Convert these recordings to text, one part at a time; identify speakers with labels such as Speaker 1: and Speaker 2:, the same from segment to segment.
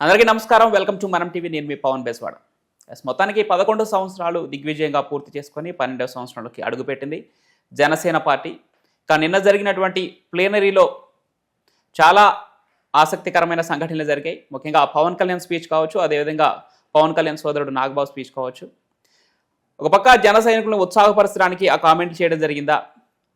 Speaker 1: అందరికీ నమస్కారం. Welcome to మనం టీవీ. నేను మీ పవన్ బేస్వాడ. మొత్తానికి 11 సంవత్సరాలు దిగ్విజయంగా పూర్తి చేసుకొని 12వ సంవత్సరంలోకి అడుగుపెట్టింది జనసేన పార్టీ. కానీ నిన్న జరిగినటువంటి ప్లేనరీలో చాలా ఆసక్తికరమైన సంఘటనలు జరిగాయి. ముఖ్యంగా పవన్ కళ్యాణ్ స్పీచ్ కావచ్చు, అదేవిధంగా పవన్ కళ్యాణ్ సోదరుడు నాగబాబు స్పీచ్ కావచ్చు. ఒక పక్క జన సైనికులను ఉత్సాహపరచడానికి ఆ కామెంట్ చేయడం జరిగిందా,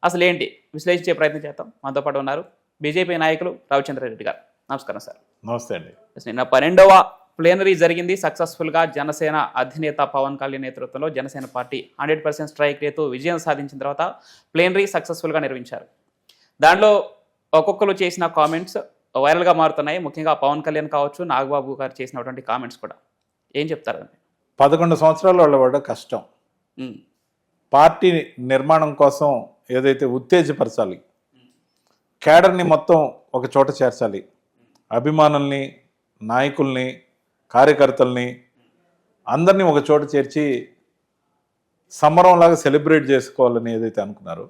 Speaker 1: అసలు ఏంటి విశ్లేషించే ప్రయత్నం చేద్దాం. మనతో పాటు ఉన్నారు బీజేపీ నాయకులు రవిచంద్రారెడ్డి గారు. నమస్కారం సార్.
Speaker 2: నమస్తే అండి.
Speaker 1: నిన్న 12వ ప్లేనరీ జరిగింది సక్సెస్ఫుల్గా. జనసేన అధినేత పవన్ కళ్యాణ్ నేతృత్వంలో జనసేన పార్టీ 100% స్ట్రైక్ రేటు విజయం సాధించిన తర్వాత ప్లేనరీ సక్సెస్ఫుల్గా నిర్వహించారు. దాంట్లో ఒక్కొక్కరు చేసిన కామెంట్స్ వైరల్గా మారుతున్నాయి. ముఖ్యంగా పవన్ కళ్యాణ్ కావచ్చు, నాగబాబు గారు చేసినటువంటి కామెంట్స్ కూడా. ఏం చెప్తారండి?
Speaker 2: 11 సంవత్సరాల వాళ్ళ పడ్డ కష్టం, పార్టీ నిర్మాణం కోసం ఏదైతే ఉత్తేజపరచాలి, క్యాడర్ని మొత్తం ఒక చోట చేర్చాలి, అభిమానుల్ని, నాయకుల్ని, కార్యకర్తల్ని అందరినీ ఒక చోట చేర్చి సంబరంలాగా సెలబ్రేట్ చేసుకోవాలని ఏదైతే అనుకున్నారో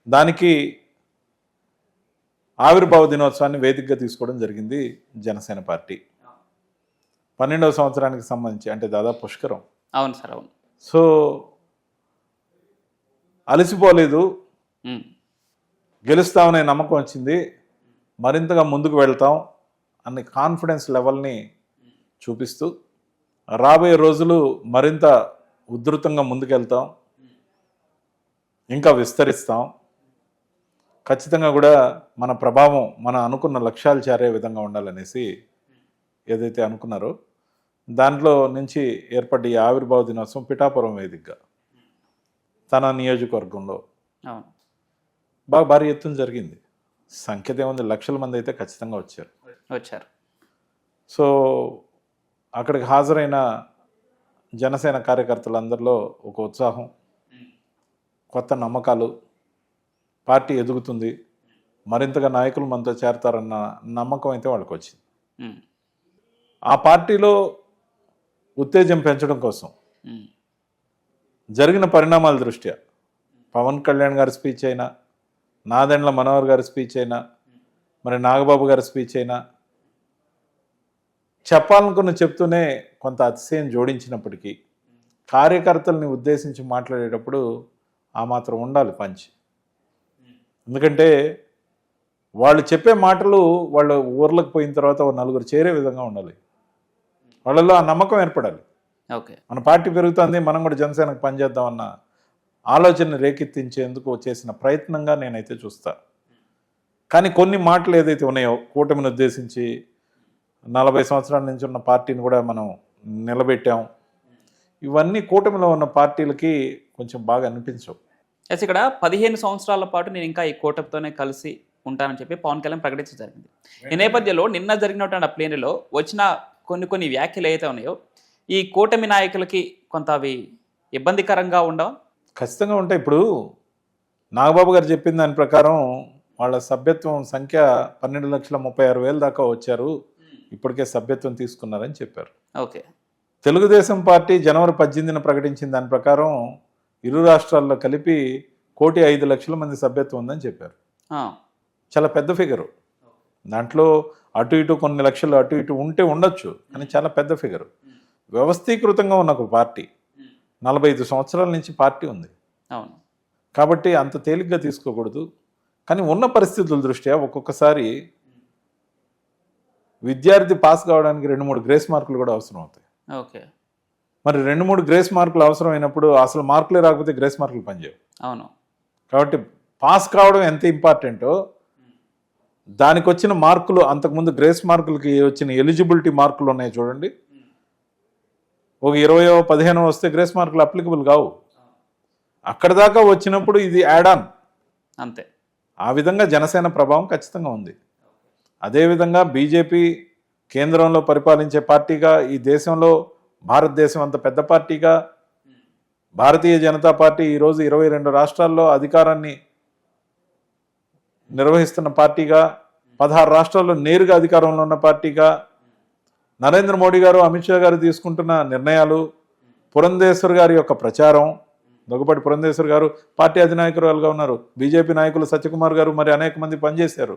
Speaker 2: దానికి ఆవిర్భావ దినోత్సవాన్ని వేదికగా తీసుకోవడం జరిగింది జనసేన పార్టీ. 12వ సంవత్సరానికి సంబంధించి అంటే దాదాపు పుష్కరం.
Speaker 1: అవును సార్, అవును.
Speaker 2: సో అలసిపోలేదు, గెలుస్తామనే నమ్మకం వచ్చింది, మరింతగా ముందుకు వెళ్తాం అనే కాన్ఫిడెన్స్ లెవెల్ని చూపిస్తూ రాబోయే రోజులు మరింత ఉధృతంగా ముందుకెళ్తాం, ఇంకా విస్తరిస్తాం, ఖచ్చితంగా కూడా మన ప్రభావం మన అనుకున్న లక్ష్యాలు చేరే విధంగా ఉండాలనేసి ఏదైతే అనుకున్నారో దాంట్లో నుంచి ఏర్పడ్డ ఈ ఆవిర్భావ దినోత్సవం పిఠాపురం వేదికగా తన నియోజకవర్గంలో బాగా భారీ ఎత్తున జరిగింది. సంఖ్యత ఏముంది, లక్షల మంది అయితే ఖచ్చితంగా వచ్చారు. సో అక్కడికి హాజరైన జనసేన కార్యకర్తలందరిలో ఒక ఉత్సాహం, కొత్త నమ్మకాలు, పార్టీ ఎదుగుతుంది, మరింతగా నాయకులు మనతో చేరతారన్న నమ్మకం అయితే వాళ్ళకి వచ్చింది. ఆ పార్టీలో ఉత్తేజం పెంచడం కోసం జరిగిన పరిణామాల దృష్ట్యా పవన్ కళ్యాణ్ గారి స్పీచ్ అయినా, నాదెండ్ల మనోహర్ గారి స్పీచ్ అయినా, మరి నాగబాబు గారి స్పీచ్ అయినా చెప్పాలనుకున్న చెప్తూనే కొంత అతిశయం జోడించినప్పటికీ కార్యకర్తల్ని ఉద్దేశించి మాట్లాడేటప్పుడు ఆ మాత్రం ఉండాలి పంచ్. ఎందుకంటే వాళ్ళు చెప్పే మాటలు వాళ్ళు ఊర్లకు పోయిన తర్వాత నలుగురు చేరే విధంగా ఉండాలి, వాళ్ళలో ఆ నమ్మకం ఏర్పడాలి.
Speaker 1: ఓకే,
Speaker 2: మన పార్టీ పెరుగుతుంది, మనం కూడా జనసేనకు పనిచేద్దామన్న ఆలోచన రేకెత్తించేందుకు చేసిన ప్రయత్నంగా నేనైతే చూస్తా. కానీ కొన్ని మాటలు ఏదైతే ఉన్నాయో కూటమిని ఉద్దేశించి 40 సంవత్సరాల నుంచి ఉన్న పార్టీని కూడా మనం నిలబెట్టాం, ఇవన్నీ కూటమిలో ఉన్న పార్టీలకి కొంచెం బాగా అనిపించవు.
Speaker 1: ఇక్కడ 15 సంవత్సరాల పాటు నేను ఇంకా ఈ కూటమితోనే కలిసి ఉంటానని చెప్పి పవన్ కళ్యాణ్ ప్రకటించడం జరిగింది. ఈ నేపథ్యంలో నిన్న జరిగినటువంటి ఆ ప్లేనరీలో వచ్చిన కొన్ని వ్యాఖ్యలు ఏవైతే ఉన్నాయో ఈ కూటమి నాయకులకి కొంత అవి ఇబ్బందికరంగా ఉండవు.
Speaker 2: ఖచ్చితంగా ఉంటాయి. ఇప్పుడు నాగబాబు గారు చెప్పిన దాని ప్రకారం వాళ్ళ సభ్యత్వం సంఖ్య 12,36,000 దాకా వచ్చారు, ఇప్పటికే సభ్యత్వం తీసుకున్నారని చెప్పారు.
Speaker 1: ఓకే,
Speaker 2: తెలుగుదేశం పార్టీ జనవరి 18న ప్రకటించిన దాని ప్రకారం ఇరు రాష్ట్రాల్లో కలిపి 1,05,00,000 మంది సభ్యత్వం ఉందని చెప్పారు. చాలా పెద్ద ఫిగరు. దాంట్లో అటు ఇటు కొన్ని లక్షలు అటు ఇటు ఉంటే ఉండొచ్చు, కానీ చాలా పెద్ద ఫిగరు. వ్యవస్థీకృతంగా ఉన్న ఒక పార్టీ, 45 సంవత్సరాల నుంచి పార్టీ ఉంది.
Speaker 1: అవును,
Speaker 2: కాబట్టి అంత తేలిగ్గా తీసుకోకూడదు. కానీ ఉన్న పరిస్థితుల దృష్ట్యా ఒక్కొక్కసారి విద్యార్థి పాస్ కావడానికి 2-3 గ్రేస్ మార్కులు కూడా అవసరం అవుతాయి.
Speaker 1: ఓకే,
Speaker 2: మరి 2-3 గ్రేస్ మార్కులు అవసరం అయినప్పుడు అసలు మార్కులే రాకపోతే గ్రేస్ మార్కులు పనిచేయవు.
Speaker 1: అవును,
Speaker 2: కాబట్టి పాస్ కావడం ఎంత ఇంపార్టెంటో దానికి వచ్చిన మార్కులు, అంతకుముందు గ్రేస్ మార్కులకి వచ్చిన ఎలిజిబిలిటీ మార్కులు ఉన్నాయి చూడండి, ఒక 20-15 వస్తే గ్రేస్ మార్కులు అప్లికబుల్ కావు. అక్కడ దాకా వచ్చినప్పుడు ఇది యాడ్ ఆన్
Speaker 1: అంతే.
Speaker 2: ఆ విధంగా జనసేన ప్రభావం ఖచ్చితంగా ఉంది. అదేవిధంగా బీజేపీ కేంద్రంలో పరిపాలించే పార్టీగా, ఈ దేశంలో భారతదేశం అంత పెద్ద పార్టీగా భారతీయ జనతా పార్టీ ఈరోజు 22 రాష్ట్రాల్లో అధికారాన్ని నిర్వహిస్తున్న పార్టీగా, 16 రాష్ట్రాల్లో నేరుగా అధికారంలో ఉన్న పార్టీగా, నరేంద్ర మోడీ గారు, అమిత్ షా గారు తీసుకుంటున్న నిర్ణయాలు, పురంధేశ్వర్ గారి యొక్క ప్రచారం, దగ్గుపాటి పురంధేశ్వర్ గారు పార్టీ అధినాయకురాలుగా ఉన్నారు, బీజేపీ నాయకులు సత్యకుమార్ గారు మరి అనేక మంది పనిచేశారు,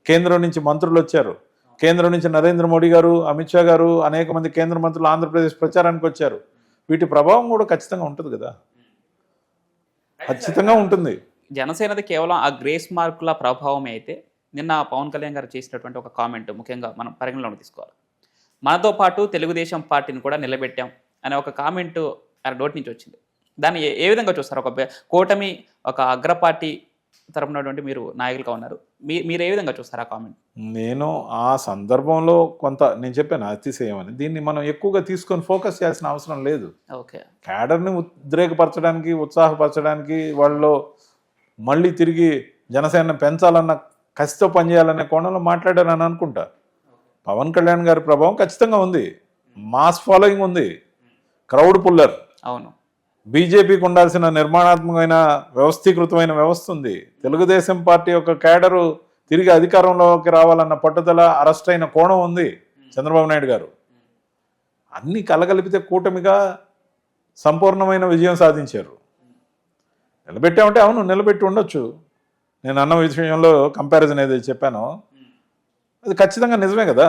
Speaker 2: కేంద్రం నుంచి మంత్రులు వచ్చారు. కేంద్రం నుంచి నరేంద్ర మోడీ గారు, అమిత్ షా గారు, అనేక మంది కేంద్ర మంత్రులు ఆంధ్రప్రదేశ్ ప్రచారానికి వచ్చారు. వీటి ప్రభావం కూడా ఖచ్చితంగా ఉంటుంది కదా, ఖచ్చితంగా ఉంటుంది.
Speaker 1: జనసేనది కేవలం ఆ గ్రేస్ మార్కుల ప్రభావమే అయితే నిన్న పవన్ కళ్యాణ్ గారు చేసినటువంటి ఒక కామెంట్ ముఖ్యంగా మనం పరిగణలోకి తీసుకోవాలి. మనతో పాటు తెలుగుదేశం పార్టీని కూడా నిలబెట్టాం అనే ఒక కామెంట్ ఆయన నోటి నుంచి వచ్చింది. దాన్ని ఏ విధంగా చూస్తారు? ఒక కూటమి, ఒక అగ్ర పార్టీ తరపునటువంటి మీరు నాయకులుగా ఉన్నారు, మీరు ఏ విధంగా చూస్తారు ఆ కామెంట్?
Speaker 2: నేను ఆ సందర్భంలో కొంత నేను చెప్పాను అతిశయం అని. దీన్ని మనం ఎక్కువగా తీసుకొని ఫోకస్ చేయాల్సిన అవసరం లేదు.
Speaker 1: ఓకే,
Speaker 2: క్యాడర్ని ఉద్రేకపరచడానికి, ఉత్సాహపరచడానికి, వాళ్ళలో మళ్ళీ తిరిగి జనసేన పెంచాలన్న కసితో పనిచేయాలనే కోణంలో మాట్లాడారని అనుకుంటా. పవన్ కళ్యాణ్ గారి ప్రభావం ఖచ్చితంగా ఉంది, మాస్ ఫాలోయింగ్ ఉంది, క్రౌడ్ పుల్లర్.
Speaker 1: అవును,
Speaker 2: బీజేపీకి ఉండాల్సిన నిర్మాణాత్మకమైన వ్యవస్థీకృతమైన వ్యవస్థ ఉంది. తెలుగుదేశం పార్టీ యొక్క క్యాడరు తిరిగి అధికారంలోకి రావాలన్న పట్టుదల, అరెస్ట్ అయిన కోణం ఉంది చంద్రబాబు నాయుడు గారు. అన్నీ కలగలిపితే కూటమిగా సంపూర్ణమైన విజయం సాధించారు. నిలబెట్టామంటే అవును నిలబెట్టి ఉండొచ్చు. నేను అన్న విషయంలో కంపారిజన్ ఏదైతే చెప్పానో అది ఖచ్చితంగా నిజమే కదా.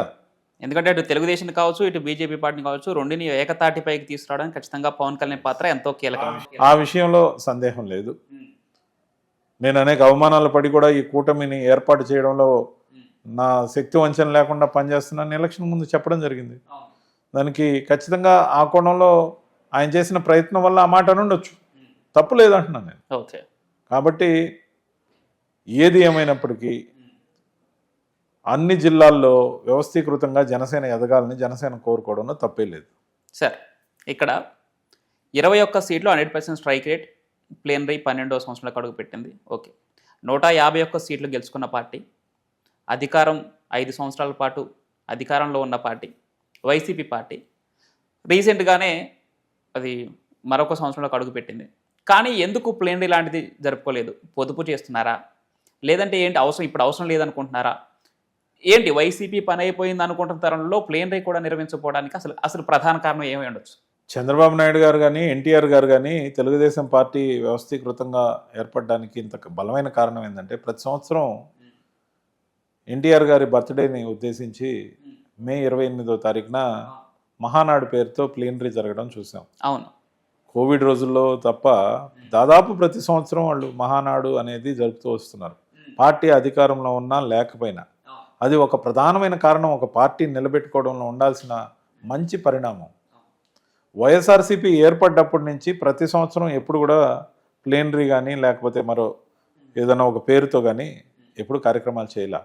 Speaker 1: ఎందుకంటే అటు తెలుగుదేశం కావచ్చు, ఇటు బీజేపీ పార్టీని కావచ్చు, రెండుని ఏకతాటిపైకి తీసుకురావడానికి ఖచ్చితంగా పవన్ కళ్యాణ్ పాత్ర ఎంతో కీలకం.
Speaker 2: ఆ విషయంలో సందేహం లేదు. నేను అనేక అవమానాలు పడి కూడా ఈ కూటమిని ఏర్పాటు చేయడంలో నా శక్తి వంచన లేకుండా పనిచేస్తున్నాను ఎలక్షన్ ముందు చెప్పడం జరిగింది. దానికి ఖచ్చితంగా ఆ కోణంలో ఆయన చేసిన ప్రయత్నం వల్ల ఆ మాట అనుండొచ్చు, తప్పు లేదంటున్నాను నేను.
Speaker 1: ఓకే,
Speaker 2: కాబట్టి ఏది ఏమైనప్పటికీ అన్ని జిల్లాల్లో వ్యవస్థీకృతంగా జనసేన ఎదగాలని జనసేన కోరుకోవడంలో తప్పే లేదు.
Speaker 1: సార్, ఇక్కడ 21 సీట్లు 100% స్ట్రైక్ రేట్, ప్లేనరీ 12వ సంవత్సరంలో అడుగు పెట్టింది. ఓకే, 151 సీట్లు గెలుచుకున్న పార్టీ, అధికారం 5 సంవత్సరాల పాటు అధికారంలో ఉన్న పార్టీ వైసీపీ పార్టీ. రీసెంట్గానే అది మరొక సంవత్సరంలో అడుగు పెట్టింది. కానీ ఎందుకు ప్లేనరీ లాంటిది జరుపుకోలేదు? పొదుపు చేస్తున్నారా, లేదంటే ఏంటి ఇప్పుడు అవసరం లేదనుకుంటున్నారా? ఏంటి వైసీపీ పని అయిపోయింది అనుకుంటున్న తరంలో ప్లేనరీ కూడా నిర్వహించకపోవడానికి అసలు ప్రధాన కారణం ఏమై ఉండొచ్చు?
Speaker 2: చంద్రబాబు నాయుడు గారు కానీ, ఎన్టీఆర్ గారు కానీ తెలుగుదేశం పార్టీ వ్యవస్థీకృతంగా ఏర్పడడానికి ఇంత బలమైన కారణం ఏంటంటే, ప్రతి సంవత్సరం ఎన్టీఆర్ గారి బర్త్డేని ఉద్దేశించి మే 28వ తారీఖున మహానాడు పేరుతో ప్లీనరీ జరగడం చూసాం.
Speaker 1: అవును,
Speaker 2: కోవిడ్ రోజుల్లో తప్ప దాదాపు ప్రతి సంవత్సరం వాళ్ళు మహానాడు అనేది జరుపుతూ వస్తున్నారు, పార్టీ అధికారంలో ఉన్నా లేకపోయినా. అది ఒక ప్రధానమైన కారణం, ఒక పార్టీని నిలబెట్టుకోవడంలో ఉండాల్సిన మంచి పరిణామం. వైఎస్ఆర్సీపీ ఏర్పడ్డప్పటి నుంచి ప్రతి సంవత్సరం ఎప్పుడు కూడా ప్లేనరీ కానీ లేకపోతే మరో ఏదైనా ఒక పేరుతో కానీ ఎప్పుడు కార్యక్రమాలు చేయాల.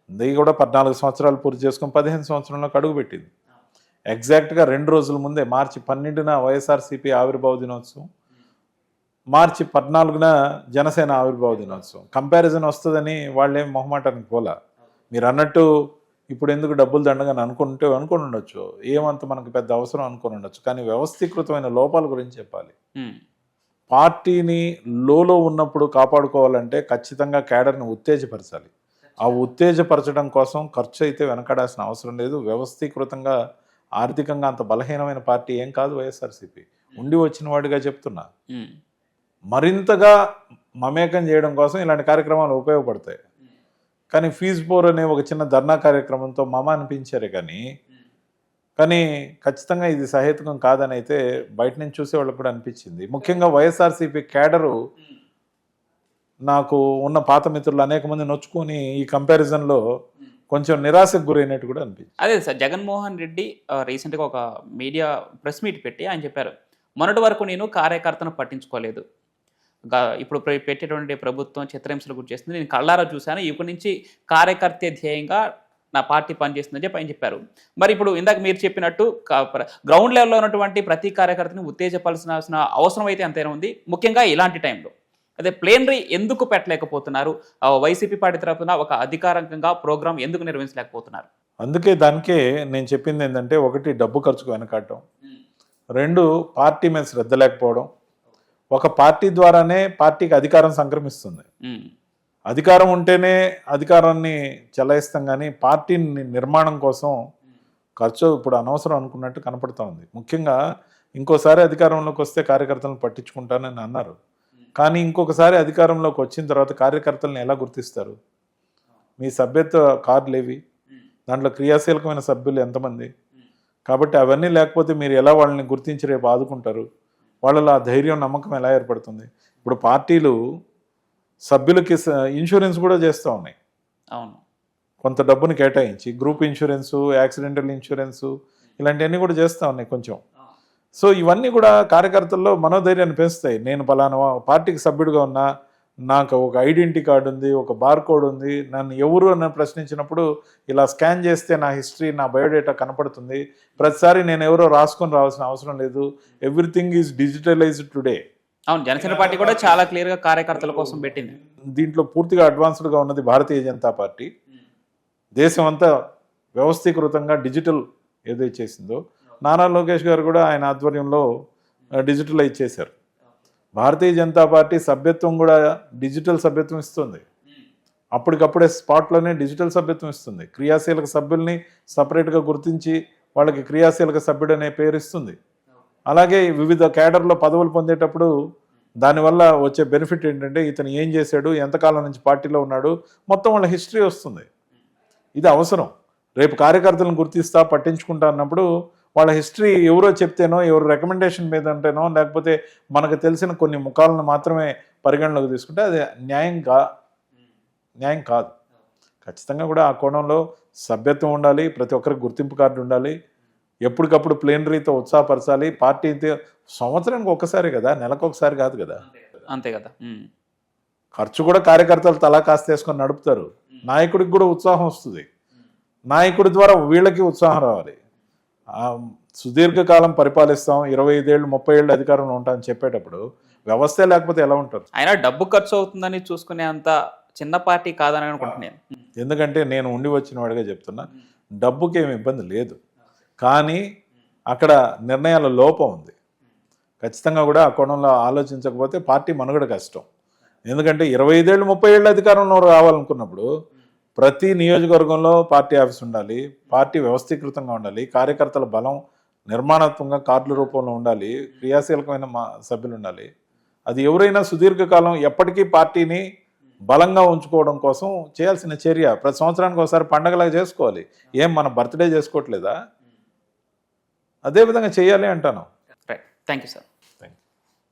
Speaker 2: ఇది కూడా 14 సంవత్సరాలు పూర్తి చేసుకుని 15 సంవత్సరంలోకి అడుగుపెట్టింది. ఎగ్జాక్ట్గా 2 రోజుల ముందే మార్చి 12న వైఎస్ఆర్సీపీ ఆవిర్భావ దినోత్సవం, మార్చి 14న జనసేన ఆవిర్భావ దినోత్సవం. కంపారిజన్ వస్తుందని వాళ్ళేం మొహమాటానికి పోలా. మీరు అన్నట్టు ఇప్పుడు ఎందుకు డబ్బులు దండగాని అనుకుని ఉండొచ్చు, ఏమంత మనకు పెద్ద అవసరం అనుకుని ఉండొచ్చు. కానీ వ్యవస్థీకృతమైన లోపాల గురించి చెప్పాలి. పార్టీని లోలో ఉన్నప్పుడు కాపాడుకోవాలంటే ఖచ్చితంగా క్యాడర్ని ఉత్తేజపరచాలి. ఆ ఉత్తేజపరచడం కోసం ఖర్చు అయితే వెనకడాల్సిన అవసరం లేదు. వ్యవస్థీకృతంగా ఆర్థికంగా అంత బలహీనమైన పార్టీ ఏం కాదు వైఎస్ఆర్సీపీ. ఉండి వచ్చిన వాడిగా చెప్తున్నా. మరింతగా మమేకం చేయడం కోసం ఇలాంటి కార్యక్రమాలు ఉపయోగపడతాయి. కానీ ఫీజు పోర్ అనే ఒక చిన్న ధర్నా కార్యక్రమంతో అనిపించారే కానీ ఖచ్చితంగా ఇది సహేతుకం కాదని అయితే బయట నుంచి చూసే వాళ్ళకి కూడా అనిపించింది. ముఖ్యంగా వైఎస్ఆర్సీపీ క్యాడరు నాకు ఉన్న పాత మిత్రులు అనేక మంది నొచ్చుకొని ఈ కంపారిజన్లో కొంచెం నిరాశకు గురైనట్టు కూడా అనిపించింది.
Speaker 1: అదే సార్, జగన్మోహన్ రెడ్డి రీసెంట్గా ఒక మీడియా ప్రెస్ మీట్ పెట్టి ఆయన చెప్పారు, మొన్నటి వరకు నేను కార్యకర్తను పట్టించుకోలేదు, ఇప్పుడు పెట్టేటువంటి ప్రభుత్వం చిత్రహింసలు గురి చేస్తుంది, నేను కళ్ళారా చూశాను, ఇప్పటి నుంచి కార్యకర్తే ధ్యేయంగా నా పార్టీ పనిచేస్తుందని చెప్పి ఆయన చెప్పారు. మరి ఇప్పుడు ఇందాక మీరు చెప్పినట్టు గ్రౌండ్ లెవెల్లో ఉన్నటువంటి ప్రతి కార్యకర్తని ఉత్తేజపరచాల్సిన అవసరం అయితే ఎంతైనా ఉంది, ముఖ్యంగా ఇలాంటి టైంలో. అదే ప్లేనరీ ఎందుకు పెట్టలేకపోతున్నారు? వైసీపీ పార్టీ తరఫున ఒక అధికారికంగా ప్రోగ్రాం ఎందుకు నిర్వహించలేకపోతున్నారు?
Speaker 2: అందుకే దానికే నేను చెప్పింది ఏంటంటే, ఒకటి డబ్బు ఖర్చుకు వెనకాడటం, 2 పార్టీ మీద శ్రద్ధ లేకపోవడం. ఒక పార్టీ ద్వారానే పార్టీకి అధికారం సంక్రమిస్తుంది. అధికారం ఉంటేనే అధికారాన్ని చెలాయిస్తాం, కానీ పార్టీ నిర్మాణం కోసం ఖర్చు ఇప్పుడు అనవసరం అనుకున్నట్టు కనపడుతూ ఉంది. ముఖ్యంగా ఇంకోసారి అధికారంలోకి వస్తే కార్యకర్తలను పట్టించుకుంటానని అన్నారు, కానీ ఇంకొకసారి అధికారంలోకి వచ్చిన తర్వాత కార్యకర్తలను ఎలా గుర్తిస్తారు? మీ సభ్యత్వ కార్డులు ఏవి? దాంట్లో క్రియాశీలకమైన సభ్యులు ఎంతమంది? కాబట్టి అవన్నీ లేకపోతే మీరు ఎలా వాళ్ళని గుర్తించి రేపు ఆదుకుంటారు? వాళ్ళలో ఆ ధైర్యం నమ్మకం ఎలా ఏర్పడుతుంది? ఇప్పుడు పార్టీలు సభ్యులకి ఇన్సూరెన్స్ కూడా చేస్తూ ఉన్నాయి.
Speaker 1: అవును,
Speaker 2: కొంత డబ్బును కేటాయించి గ్రూప్ ఇన్సూరెన్సు, యాక్సిడెంటల్ ఇన్సూరెన్సు ఇలాంటివన్నీ కూడా చేస్తూ ఉన్నాయి కొంచెం. సో ఇవన్నీ కూడా కార్యకర్తల్లో మనోధైర్యాన్ని పెంచుతాయి. నేను పలానా పార్టీకి సభ్యుడిగా ఉన్నా, నాకు ఒక ఐడెంటిటీ కార్డు ఉంది, ఒక బార్ కోడ్ ఉంది, నన్ను ఎవరు అని ప్రశ్నించినప్పుడు ఇలా స్కాన్ చేస్తే నా హిస్టరీ, నా బయోడేటా కనపడుతుంది. ప్రతిసారి నేను ఎవరో రాసుకొని రావాల్సిన అవసరం లేదు. Everything is digitalised today.
Speaker 1: అవును, జనసేన పార్టీ కూడా చాలా క్లియర్గా కార్యకర్తల కోసం పెట్టింది.
Speaker 2: దీంట్లో పూర్తిగా అడ్వాన్స్డ్గా ఉన్నది భారతీయ జనతా పార్టీ. దేశం అంతా వ్యవస్థీకృతంగా డిజిటల్ ఏదైతే చేసిందో, నారా లోకేష్ గారు కూడా ఆయన ఆధ్వర్యంలో డిజిటలైజ్ చేశారు. భారతీయ జనతా పార్టీ సభ్యత్వం కూడా డిజిటల్ సభ్యత్వం ఇస్తుంది. అప్పటికప్పుడే స్పాట్లోనే డిజిటల్ సభ్యత్వం ఇస్తుంది. క్రియాశీలక సభ్యుల్ని సపరేట్గా గుర్తించి వాళ్ళకి క్రియాశీలక సభ్యుడు అనే పేరు ఇస్తుంది. అలాగే వివిధ కేడర్లో పదవులు పొందేటప్పుడు దానివల్ల వచ్చే బెనిఫిట్ ఏంటంటే ఇతను ఏం చేశాడు, ఎంతకాలం నుంచి పార్టీలో ఉన్నాడు, మొత్తం వాళ్ళ హిస్టరీ వస్తుంది. ఇది అవసరం. రేపు కార్యకర్తలను గుర్తిస్తా, పట్టించుకుంటా అన్నప్పుడు వాళ్ళ హిస్టరీ ఎవరో చెప్తేనో, ఎవరు రికమెండేషన్ మీద ఉంటేనో, లేకపోతే మనకు తెలిసిన కొన్ని ముఖాలను మాత్రమే పరిగణలోకి తీసుకుంటే అది న్యాయం కాదు. ఖచ్చితంగా కూడా ఆ కోణంలో సభ్యత్వం ఉండాలి, ప్రతి ఒక్కరికి గుర్తింపు కార్డు ఉండాలి, ఎప్పటికప్పుడు ప్లేనరీతో ఉత్సాహపరచాలి. పార్టీ సంవత్సరానికి ఒక్కసారి కదా, నెలకు ఒకసారి కాదు కదా.
Speaker 1: అంతే కదా.
Speaker 2: ఖర్చు కూడా కార్యకర్తలు తలా కాస్త వేసుకొని నడుపుతారు. నాయకుడికి కూడా ఉత్సాహం వస్తుంది. నాయకుడి ద్వారా వీళ్ళకి ఉత్సాహం రావాలి. సుదీర్ఘకాలం పరిపాలిస్తాం, 25 ఏళ్ళు 30 ఏళ్ళు అధికారంలో ఉంటామని చెప్పేటప్పుడు వ్యవస్థే లేకపోతే ఎలా ఉంటారు?
Speaker 1: అయినా డబ్బు ఖర్చు అవుతుందని చూసుకునే అంత చిన్న పార్టీ కాదని అనుకుంటున్నాను.
Speaker 2: ఎందుకంటే నేను ఉండి వచ్చిన వాడిగా చెప్తున్నా, డబ్బుకి ఏమి ఇబ్బంది లేదు, కానీ అక్కడ నిర్ణయాల లోపం ఉంది. ఖచ్చితంగా కూడా ఆ కోణంలో ఆలోచించకపోతే పార్టీ మనుగడ కష్టం. ఎందుకంటే 25 ఏళ్ళు 30 ఏళ్ళు అధికారంలో రావాలనుకున్నప్పుడు ప్రతి నియోజకవర్గంలో పార్టీ ఆఫీస్ ఉండాలి, పార్టీ వ్యవస్థీకృతంగా ఉండాలి, కార్యకర్తల బలం నిర్మాణాత్మకంగా కార్డుల రూపంలో ఉండాలి, క్రియాశీలకమైన సభ్యులు ఉండాలి. అది ఎవరైనా సుదీర్ఘకాలం ఎప్పటికీ పార్టీని బలంగా ఉంచుకోవడం కోసం చేయాల్సిన చర్య. ప్రతి సంవత్సరానికి ఒకసారి పండగలాగా చేసుకోవాలి. ఏం మన బర్త్డే చేసుకోవట్లేదా? అదేవిధంగా చేయాలి అంటాను.
Speaker 1: Right, thank you sir.